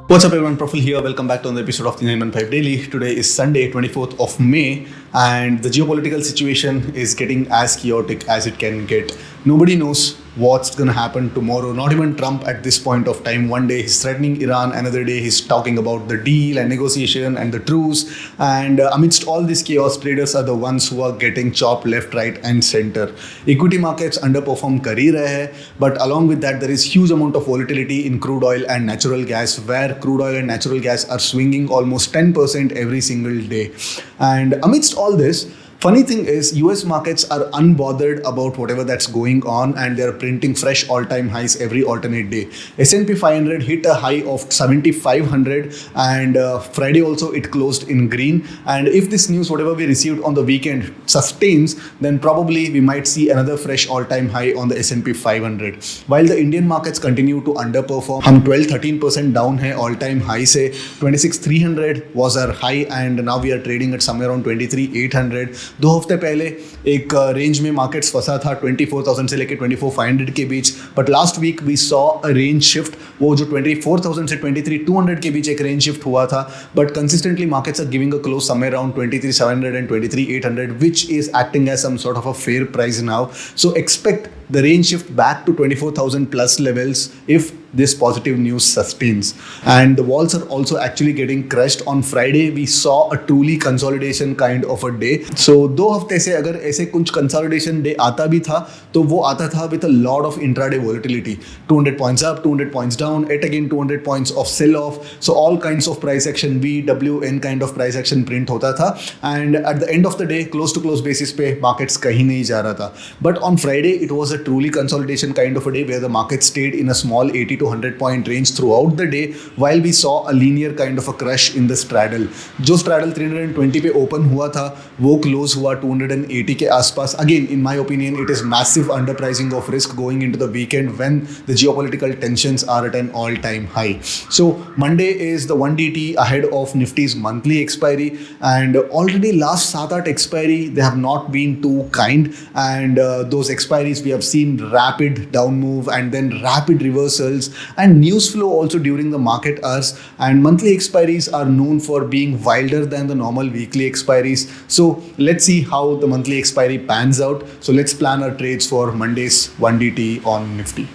What's up everyone, Profil here. Welcome back to another episode of the 915 Daily. Today is Sunday, 24th of May, and the geopolitical situation is getting as chaotic as it can get. Nobody knows what's going to happen tomorrow. Not even Trump at this point of time. One day he's threatening Iran, another day he's talking about the deal and negotiation and the truce. And amidst all this chaos, traders are the ones who are getting chopped left, right and center. Equity markets underperform kar hi rahe hai, but along with that there is huge amount of volatility in crude oil and natural gas, where crude oil and natural gas are swinging almost 10% every single day. And amidst all this, funny thing is, US markets are unbothered about whatever that's going on, and they're printing fresh all-time highs every alternate day. S&P 500 hit a high of 7,500, and Friday also it closed in green. And if this news, whatever we received on the weekend, sustains, then probably we might see another fresh all-time high on the S&P 500. While the Indian markets continue to underperform, हम 12-13% down है all-time high से. 26,300 was our high, and now we are trading at somewhere around 23,800. 2 हफ्ते पहले एक range में markets फंसा था 24,000 से लेकर 24,500 के बीच, but last week we saw a range shift. वो जो 24,000 से 23,200 के बीच एक रेंज शिफ्ट हुआ था, but consistently markets are giving a close somewhere around 23,700 and 23,800, which is acting as some sort of a fair price now. So expect the range shift back to 24,000 plus levels if this positive news sustains. And the walls are also actually getting crushed. On Friday we saw a truly consolidation kind of a day. So 2 हफ्ते से अगर ऐसे कुछ consolidation day आता भी था, तो वो आता था with a lot of intraday volatility. 200 points up, 200 points down, yet again 200 points of sell off. So all kinds of price action, V, W, N kind of price action print होता था. And at the end of the day, close to close basis पे markets कहीं नहीं जा रहा था. But on Friday it was a truly consolidation kind of a day, where the market stayed in a small 80 to 100 point range throughout the day, while we saw a linear kind of a crush in the straddle. जो straddle 320 पे open हुआ था, वो close हुआ 280 के आसपास. Again, in my opinion, it is massive underpricing of risk going into the weekend when the geopolitical tensions are at an all-time high. So Monday is the 1DT ahead of Nifty's monthly expiry, and already last 7-8 expiry they have not been too kind, and those expiries we have seen rapid down move and then rapid reversals, and news flow also during the market hours. And monthly expiries are known for being wilder than the normal weekly expiries. So let's see how the monthly expiry pans out. So let's plan our trades for Monday's 1DT on Nifty.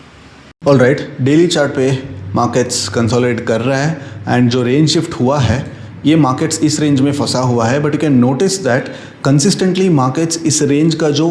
Alright, daily chart पे markets consolidate कर रहा है, and जो range shift हुआ है ये markets इस range में फंसा हुआ है, but you can notice that consistently markets इस रेंज का जो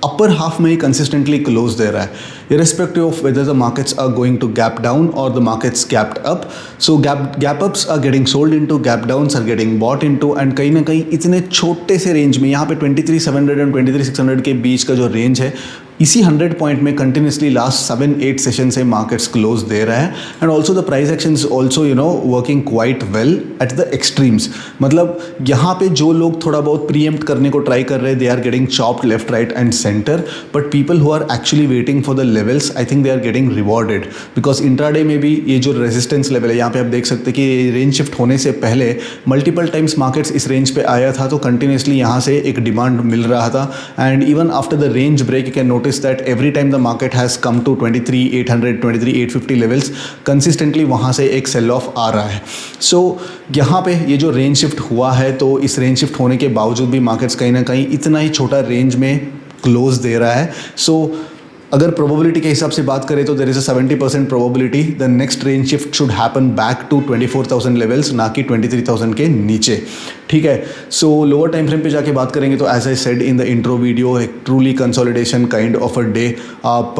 अपर हाफ में ही कंसिस्टेंटली क्लोज दे रहा है, irrespective of whether the markets are going to gap down or the markets gapped up. So gap ups are getting sold into, gap downs are getting bought into, and कहीं ना कहीं इतने छोटे से range में, यहाँ पे 23,700 और 23,600 के बीच का जो रेंज है, इसी 100 पॉइंट में कंटिन्यूसली लास्ट 7-8 सेशन से मार्केट्स क्लोज दे रहा है. And also the price action is also working quite well at the extremes. मतलब यहाँ पे जो लोग थोड़ा बहुत प्रीएम्प्ट करने को ट्राई कर रहे हैं, they are getting chopped left, right and centre, but people who are actually waiting for the levels, I think they are getting rewarded, because intraday में भी ये जो रेजिस्टेंस लेवल है, यहाँ पे आप देख सकते हैं कि रेंज शिफ्ट होने से पहले मल्टीपल टाइम्स मार्केट्स इस रेंज पे आया था, तो कंटिन्यूसली यहाँ से एक डिमांड मिल रहा था. And even after the range break you can notice that every time the market has come to 23,800, 23,850 levels, consistently वहाँ से एक sell off आ रहा है. So यहाँ पे ये जो रेंज शिफ्ट हुआ है, तो इस रेंज शिफ्ट होने के बावजूद भी मार्केट्स कहीं ना कहीं इतना ही छोटा रेंज में क्लोज दे रहा है. So अगर प्रोबेबिलिटी के हिसाब से बात करें तो there is a 70% probability the next range shift should happen back to 24,000 levels, ना कि 23,000 के नीचे. ठीक है. सो लोअर टाइम फ्रेम पे जाके बात करेंगे तो as I said in the intro video, एक truly consolidation kind of a day. आप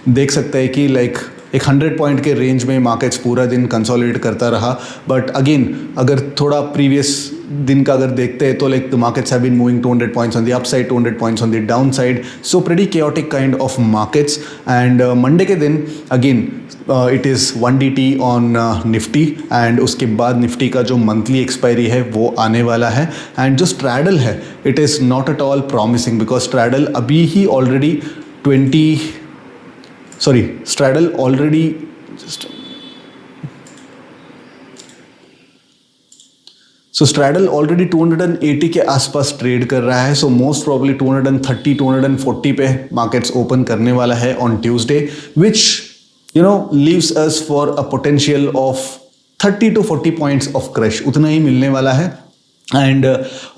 देख सकते हैं कि लाइक एक 100 पॉइंट के रेंज में मार्केट्स पूरा दिन कंसोलिडेट करता रहा. बट अगेन अगर थोड़ा प्रीवियस दिन का अगर देखते हैं तो like the markets have been moving 200 points on the upside, 200 points on the down side. So pretty chaotic kind of markets. And Monday के दिन again it is 1DT on Nifty, and उसके बाद निफ्टी का जो monthly expiry है वो आने वाला है. एंड जो स्ट्रैडल है it is not at all promising, because straddle अभी ही already straddle already So straddle already 280 के आसपास ट्रेड कर रहा है. सो मोस्ट प्रॉब्ली 230 240 पे मार्केट्स ओपन करने वाला है on Tuesday, which leaves us for a potential of 30 to 40 points of crush उतना ही मिलने वाला है। एंड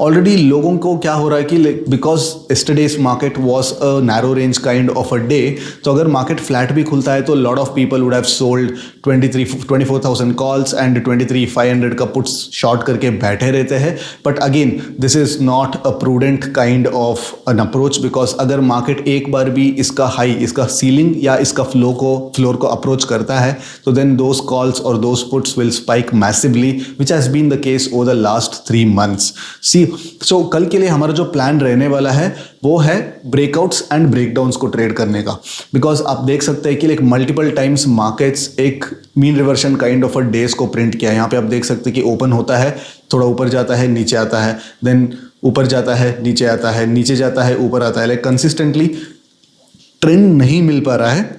ऑलरेडी लोगों को क्या हो रहा है कि because yesterday's market was a narrow range kind of a day, तो अगर मार्केट फ्लैट भी खुलता है तो lot of people would have sold 24,000 calls and 23,500 का पुट्स शॉर्ट करके बैठे रहते हैं। But again this is not a prudent kind of an approach, because अगर मार्केट एक बार भी इसका हाई, इसका सीलिंग या इसका फ्लोर को अप्रोच करता है तो देन दोज कॉल्स और those puts will spike massively, which has been the case over the last 3 months। So कल के लिए हमारा जो प्लान रहने वाला है वो है ब्रेकआउट्स एंड ब्रेकडाउन्स को ट्रेड करने का, बिकॉज आप देख सकते हैं कि लाइक मल्टीपल टाइम्स मार्केट्स एक mean reversion kind of a days को प्रिंट किया है। यहाँ पे आप देख सकते हैं कि ओपन होता है, थोड़ा ऊपर जाता है, नीचे आता है, देन ऊपर जाता है, नीचे आता है, नीचे जाता है, ऊपर आता है, लाइक कंसिस्टेंटली ट्रेंड नहीं मिल पा रहा है।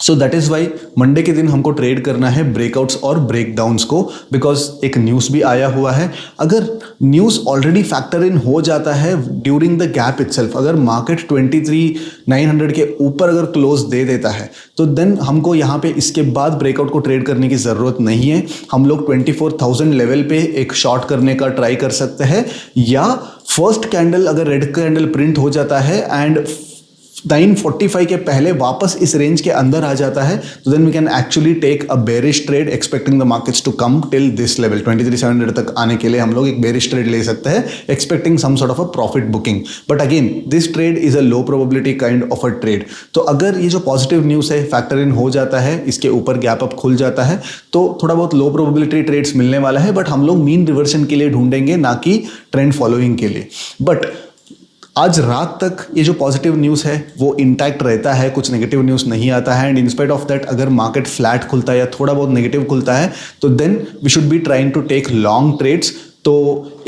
So that is why Monday के दिन हमको ट्रेड करना है ब्रेकआउट्स और ब्रेकडाउन्स को, बिकॉज एक न्यूज़ भी आया हुआ है। अगर न्यूज़ ऑलरेडी फैक्टर इन हो जाता है ड्यूरिंग द गैप इटसेल्फ, अगर मार्केट 23,900 के ऊपर अगर क्लोज दे देता है तो देन हमको यहाँ पे इसके बाद ब्रेकआउट को ट्रेड करने की ज़रूरत नहीं है। हम लोग 24,000 लेवल पे एक शॉर्ट करने का ट्राई कर सकते हैं, या फर्स्ट कैंडल अगर रेड कैंडल प्रिंट हो जाता है एंड 945 के पहले वापस इस रेंज के अंदर आ जाता है तो then we can actually take a bearish trade expecting the markets to come till this level 23,700 तक आने के लिए हम लोग एक बेरिश ट्रेड ले सकते हैं expecting some sort of a profit booking. But again this trade is a low probability kind of a trade. तो अगर ये जो पॉजिटिव न्यूज़ है फैक्टर इन हो जाता है, इसके ऊपर गैप अप खुल जाता है, तो थोड़ा बहुत लो प्रोबेबिलिटी ट्रेड्स मिलने वाला है। बट हम लोग मीन रिवर्सन के लिए ढूंढेंगे, ना कि ट्रेंड फॉलोइंग के लिए। बट आज रात तक ये जो पॉजिटिव न्यूज़ है वो इंटैक्ट रहता है, कुछ नेगेटिव न्यूज़ नहीं आता है। एंड इंस्पाइट ऑफ दैट अगर मार्केट फ्लैट खुलता है या थोड़ा बहुत नेगेटिव खुलता है तो then we should be trying to take long trades. तो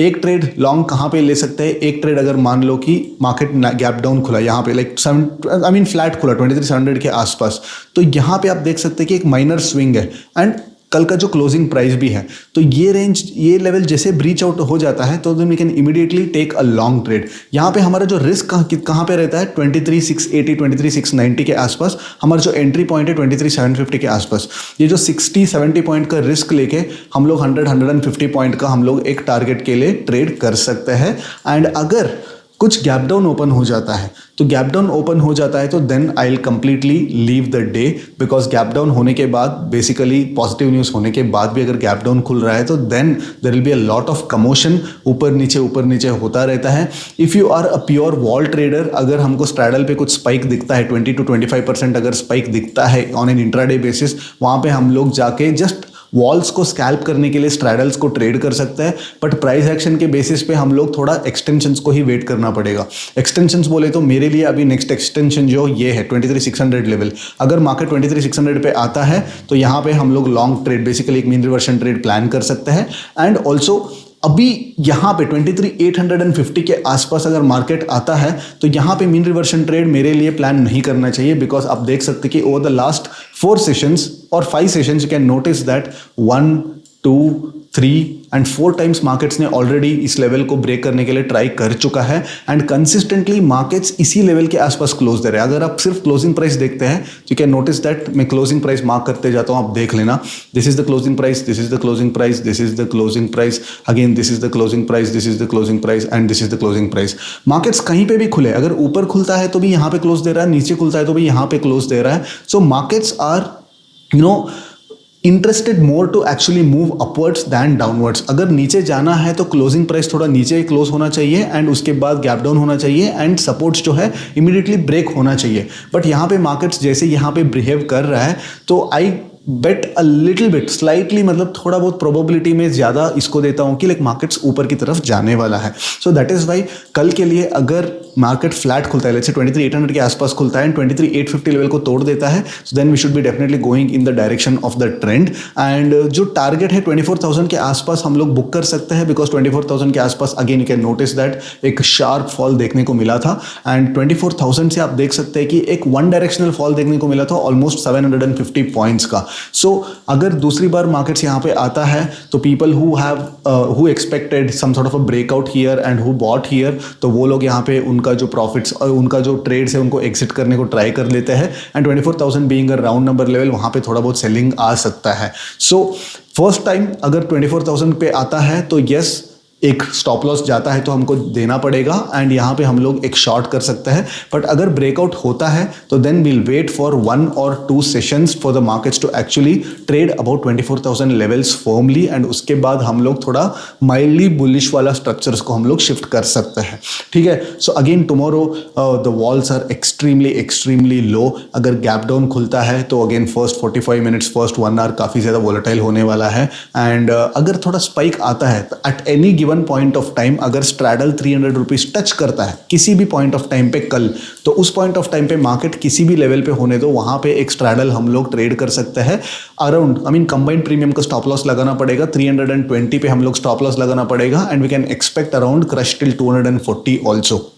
एक ट्रेड लॉन्ग कहाँ पे ले सकते हैं? एक ट्रेड अगर मान लो कि मार्केट गैप डाउन खुला यहाँ पे लाइक फ्लैट खुला 23,700 के आसपास, तो यहाँ पे आप देख सकते हैं कि एक माइनर स्विंग है एंड कल का जो क्लोजिंग प्राइस भी है, तो ये रेंज, ये लेवल जैसे ब्रीच आउट हो जाता है तो then we can immediately take a long trade. यहाँ पे हमारा जो रिस्क कहाँ पे रहता है 23,680 23,690 के आसपास। हमारा जो एंट्री पॉइंट है 23,750 के आसपास। ये जो 60-70 पॉइंट का रिस्क लेके हम लोग 100-150 पॉइंट का हम लोग एक टारगेट के लिए ट्रेड कर सकते हैं। एंड अगर कुछ गैप डाउन ओपन हो जाता है तो गैप डाउन ओपन हो जाता है तो then I will completely leave the day, because gap down होने के बाद बेसिकली पॉजिटिव न्यूज़ होने के बाद भी अगर गैप डाउन खुल रहा है तो then there will be a lot of commotion, ऊपर नीचे होता रहता है। If you are a pure vol trader, अगर हमको स्ट्रैडल पे कुछ स्पाइक दिखता है 20 to 25% अगर स्पाइक दिखता है ऑन एन इंट्राडे बेसिस, वहाँ पे हम लोग जाके जस्ट वॉल्स को स्कैल्प करने के लिए स्ट्रैडल्स को ट्रेड कर सकते हैं। बट प्राइस एक्शन के बेसिस पे हम लोग थोड़ा एक्सटेंशंस को ही वेट करना पड़ेगा। एक्सटेंशंस बोले तो मेरे लिए अभी नेक्स्ट एक्सटेंशन जो ये है 23,600 लेवल, अगर मार्केट 23,600 पे आता है तो यहाँ पे हम लोग लॉन्ग ट्रेड बेसिकली एक मीन रिवर्शन ट्रेड प्लान कर सकते हैं। एंड ऑल्सो अभी यहाँ पे 23,850 के आसपास अगर मार्केट आता है तो यहाँ पे मीन रिवर्शन ट्रेड मेरे लिए प्लान नहीं करना चाहिए, बिकॉज आप देख सकते कि ओवर द लास्ट 4 सेशंस और 5 sessions you can notice that 1, 2, 3 and 4 times markets ने ऑलरेडी इस लेवल को ब्रेक करने के लिए ट्राई कर चुका है एंड कंसिस्टेंटली मार्केट्स इसी लेवल के आसपास क्लोज दे रहे हैं। अगर आप सिर्फ क्लोजिंग प्राइस देखते हैं यू कैन नोटिस दैट, मैं क्लोजिंग प्राइस मार्क करते जाता हूँ, आप देख लेना। This is the closing price, this is the closing price, this is the closing price, again this is the closing price, this is the closing price and this is the closing price. Markets कहीं पे भी खुले, अगर ऊपर खुलता है तो भी यहाँ पे क्लोज दे रहा है, नीचे खुलता है तो भी यहाँ पे क्लोज दे रहा है। So markets are interested more to actually move upwards than downwards. अगर नीचे जाना है तो क्लोजिंग प्राइस थोड़ा नीचे क्लोज होना चाहिए एंड उसके बाद गैप डाउन होना चाहिए एंड सपोर्ट्स जो है इमीडिएटली ब्रेक होना चाहिए। बट यहाँ पे मार्केट्स जैसे यहाँ पे बिहेव कर रहा है तो आई बेट अ लिटिल बिट स्लाइटली, मतलब थोड़ा बहुत प्रोबेबिलिटी में ज़्यादा इसको देता हूँ कि लाइक मार्केट्स ऊपर की तरफ जाने वाला है। सो दैट इज़ वाई कल के लिए अगर मार्केट फ्लैट खुलता है, लेट्स से 23,800 के आसपास खुलता है एंड 23,850 लेवल को तोड़ देता है, so then we should be definitely going in the direction of the trend. And जो टारगेट है 24,000 के आसपास हम लोग बुक कर सकते हैं, बिकॉज 24,000 के आसपास again you can notice that एक शार्प फॉल देखने को मिला था एंड 24,000 से आप देख सकते हैं कि एक वन डायरेक्शनल फॉल देखने को मिला था ऑलमोस्ट 750 पॉइंट्स का। सो अगर दूसरी बार मार्केट्स यहाँ पे आता है तो people who expected some sort of a breakout here and who bought here, तो वो लोग यहाँ पे उनका जो प्रॉफिट्स और उनका जो ट्रेड्स है उनको एग्जिट करने को ट्राई कर लेते हैं and 24,000 being a round number level, वहाँ पे थोड़ा बहुत सेलिंग आ सकता है। सो फर्स्ट टाइम अगर 24,000 पे आता है तो यस, एक स्टॉप लॉस जाता है तो हमको देना पड़ेगा एंड यहाँ पे हम लोग एक शॉर्ट कर सकते हैं. बट अगर ब्रेकआउट होता है तो then we'll wait for 1 or 2 sessions for the markets to actually trade about 24,000 levels formally, and उसके बाद हम लोग थोड़ा माइल्डली बुलिश वाला स्ट्रक्चर्स को हम लोग शिफ्ट कर सकते हैं. ठीक है. So again tomorrow the vols are extremely low. अगर गैप डाउन खुलता है तो again first 45 minutes, first 1 hour काफ़ी ज़्यादा वोलेटाइल होने वाला है. एंड अगर थोड़ा स्पाइक आता है at any given point of time, अगर स्ट्रैडल 300 रुपीज टच करता है किसी भी पॉइंट ऑफ टाइम पे कल, तो उस पॉइंट ऑफ टाइम पे मार्केट किसी भी लेवल पे होने दो, वहां पे एक स्ट्रैडल हम लोग ट्रेड कर सकते हैं अराउंड कंबाइंड प्रीमियम का स्टॉप लॉस लगाना पड़ेगा 320 पे, हम लोग स्टॉप लॉस लगाना पड़ेगा and we can expect around crush till 240 also.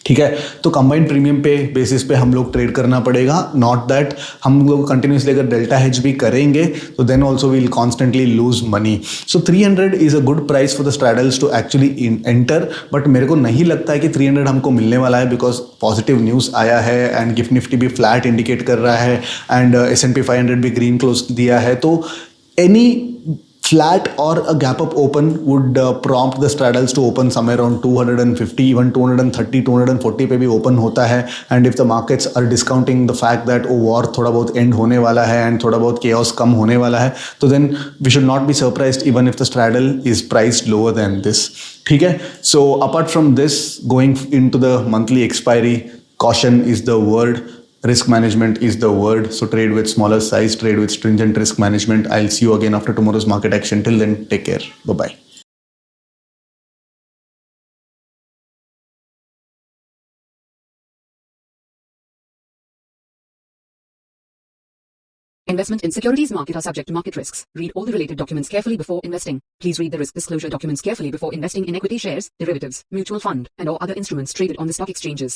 ठीक है. तो कंबाइंड प्रीमियम पे बेसिस पे हम लोग ट्रेड करना पड़ेगा. नॉट दैट हम लोग कंटिन्यूसली अगर डेल्टा हेज भी करेंगे तो then also will constantly lose money. So 300 is a good price for the straddles to actually enter. But मेरे को नहीं लगता है कि 300 हमको मिलने वाला है, बिकॉज पॉजिटिव न्यूज़ आया है एंड गिफ्ट निफ्टी भी फ्लैट इंडिकेट कर रहा है एंड S&P 500 भी ग्रीन क्लोज दिया है. तो any flat or a gap up open would prompt the straddles to open somewhere around 250, even 230, 240 पे भी open होता है. and if the markets are discounting the fact that war थोड़ा बहुत end होने वाला है and थोड़ा बहुत chaos कम होने वाला है, तो then we should not be surprised even if the straddle is priced lower than this. ठीक है. So apart from this, going into the monthly expiry, caution is the word. Risk management is the word. So trade with smaller size, trade with stringent risk management. I'll see you again after tomorrow's market action. Till then, take care. Bye-bye. Investment in securities market are subject to market risks. Read all the related documents carefully before investing. Please read the risk disclosure documents carefully before investing in equity shares, derivatives, mutual fund, and or other instruments traded on the stock exchanges.